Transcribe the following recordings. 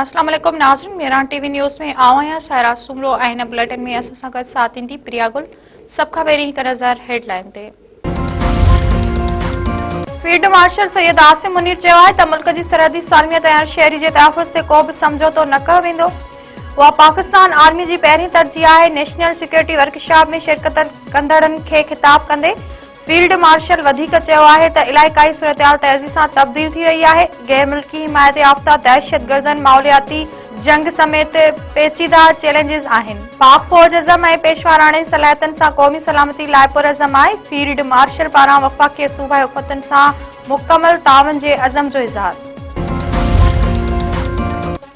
अस्सलाम वालेकुम नाज़रीन, मेरान टीवी न्यूज़ में आवां सायरा सुमरो ऐं बुलेटिन में असां सां गॾु साथ ईंदी प्रिया गुल। सभ खां पहिरीं हिकु नज़र हेडलाइन ते। फील्ड मार्शल सैयद आसिम मुनीर चयो आहे त मुल्क जी सरहदी सालमियत ऐं शहरी जे तहफ़ुज़ ते को बि समझौतो न कयो वेंदो। उहा पाकिस्तान आर्मी जी पहिरीं तरजीह आहे। नेशनल सिक्योरिटी वर्कशॉप में शिरकत कंदड़नि खे ख़िताब कंदे फील्ड मार्शल वधीक चयो आहे त इलाइक़ाई सूरतहाल तेज़ी सां तब्दील थी रही आहे। गैर मुल्की हिमायत याफ़्ता दहशतगर्दनि माहौलियाती जंग समेत पेचीदा चैलेंजेस आहिनि। पाक फ़ौज अज़म ऐं पेशवाराणे सलाहियतनि सां क़ौमी सलामती लाइ पुरअज़म आहे। फील्ड मार्शल पारां वफ़ाक़ी सूबाई हुकूमतनि सां मुकमल ताउन जे अज़म जो इज़हार।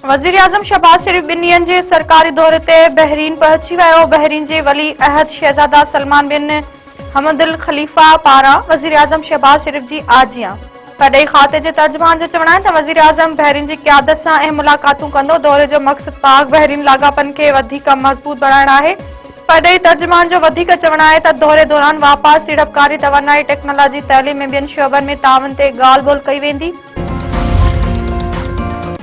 वज़ीर आज़म शहबाज शरीफ 2 ॾींहनि जे सरकारी दौरे ते बहरीन पहुची वियो। बहरीन जे वली अहद शहज़ादा सलमान बिन हमदुल ख़लीफ़ा पारां वज़ीर आज़म शहबाज शरीफ जी आजियां। परॾेही खाते जे तर्जुमान जो चवणु आहे त वज़ीर आज़म बहरीन जी क़यादत सां अहम मुलाक़ातूं कंदो। दौरे जो मक़सदु पाक बहरीन लाॻापनि खे वधीक मज़बूत बणाइणु आहे। परॾेही तर्जुमान जो वधीक चवणु आहे त दौरे दौरान वापार, सीड़पकारी, तवानाई, टेक्नोलॉजी, तइलीम ऐं ॿियनि शोबनि में ताउन ते ॻाल्हि ॿोल्हि कई वेंदी।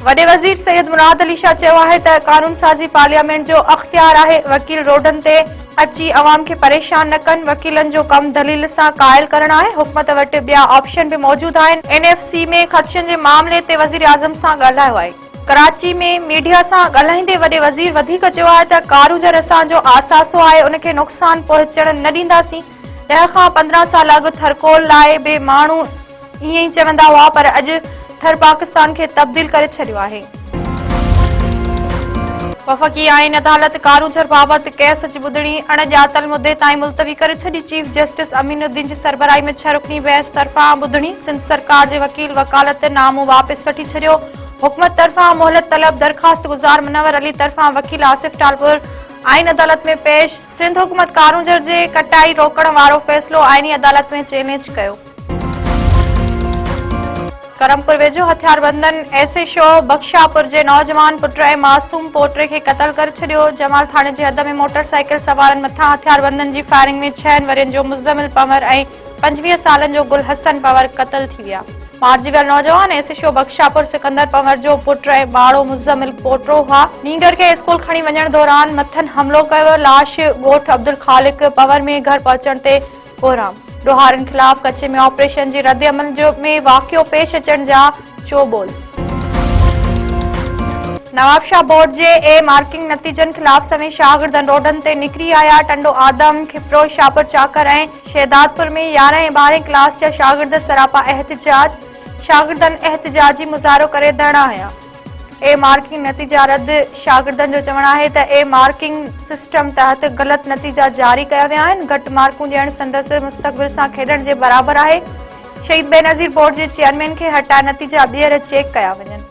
वॾे वज़ीर सैयद मुराद अली शाह चयो आहे त क़ानून साज़ी पार्लियामेंट जो अख़्तियार आहे। वकील रोडनि ते अची अवाम खे परेशान न कनि। वकीलनि जो कमु दलील सां क़ाइल करणु आहे। हुकूमत वटि ॿिया ऑप्शन बि मौजूदु आहिनि। NFC में ख़दशनि जे मामले ते वज़ीर आज़म सां ॻाल्हायो आहे। कराची में मीडिया सां ॻाल्हाईंदे वॾे वज़ीर वधीक चयो आहे त कारूंजर असांजो आसासो आहे, उनखे नुक़सान पहुचण न ॾींदासीं। 10 खां 15 साल अॻु थरकोल लाइ बि माण्हू ईअं ई चवंदा हुआ, पर अॼु थर पाकिस्तान खे तब्दील करे छॾियो आहे। वफ़ाक़ी आईन अदालत कारूंजर बाबति केस जी ॿुधणी अणॼातल मुदे ताईं मुलतवी करे छॾी। चीफ जस्टिस अमीनुद्दीन जी सरबराही में 6 रुकनी बहस तरफ़ां ॿुधणी। सिंध सरकार जे वकील वकालत नामो वापसि वठी छॾियो। हुकूमत तरफ़ां मोहलत तलब दरख़्वास्त गुज़ार मुनवर अली तरफ़ां वकील आसिफ टालपुर आईन अदालत में पेश। सिंध हुकूमत कारूंजर जे कटाई रोकण वारो फ़ैसिलो आईनी अदालत में चैलेंज कयो। करमपुर वेझो हथियारबंदनि SHO बख्शापुर जे नौजवान पुट ऐं मासूम पोटे खे क़तल करे छॾियो। जमाल थाणे जे हद में मोटरसाइकिल सवारनि मथां हथियारबंदनि जी फायरिंग में 6 वरियनि जो मुज़मिल पंवर ऐं 25 सालनि जो गुल हसन पंवर क़तल थी विया। मारिजी वियल नौजवान SHO बख्शापुर सिकंदर पंवर जो पुट ऐं ॿारो मुज़मिल पोटो हुआ। नींगर खे स्कूल खणी वञण दौरान मथनि हमलो कयो। लाश ॻोठ अब्दुल ख़ालिक पंवर में घर पहुचण ते कोराम। ॾोहारनि ख़िलाफ़ कच्चे में ऑपरेशन जी रद्द अमल में वाक़ियो पेश अचण जा चोबोल। नवाबशाह बोर्ड जे ए मार्किंग नतीजनि ख़िलाफ़ समेत शागिर्दनि रोडनि ते निकिरी आया। टंडो आदम, खिपरो, शाहपुर चाकर ऐं शहदादपुर में 11 ऐं 12 क्लास जा शागिर्द सरापा एहतिजाज। शागिर्दनि एहतिजाजी मुज़ाहिरो करे धरना हया। ए मार्किंग नतीजा रद्द। शागिर्दनि जो चवणु आहे त ए मार्किंग सिस्टम तहत ग़लति नतीजा जारी कया विया आहिनि। घटि मार्कूं ॾियण संदसि मुस्तक़बिल सां खेॾण जे बराबरि आहे। शहीद बेनज़ीर बोर्ड जे चेयरमैन खे हटाए नतीजा ॿीहर चेक कया वञनि।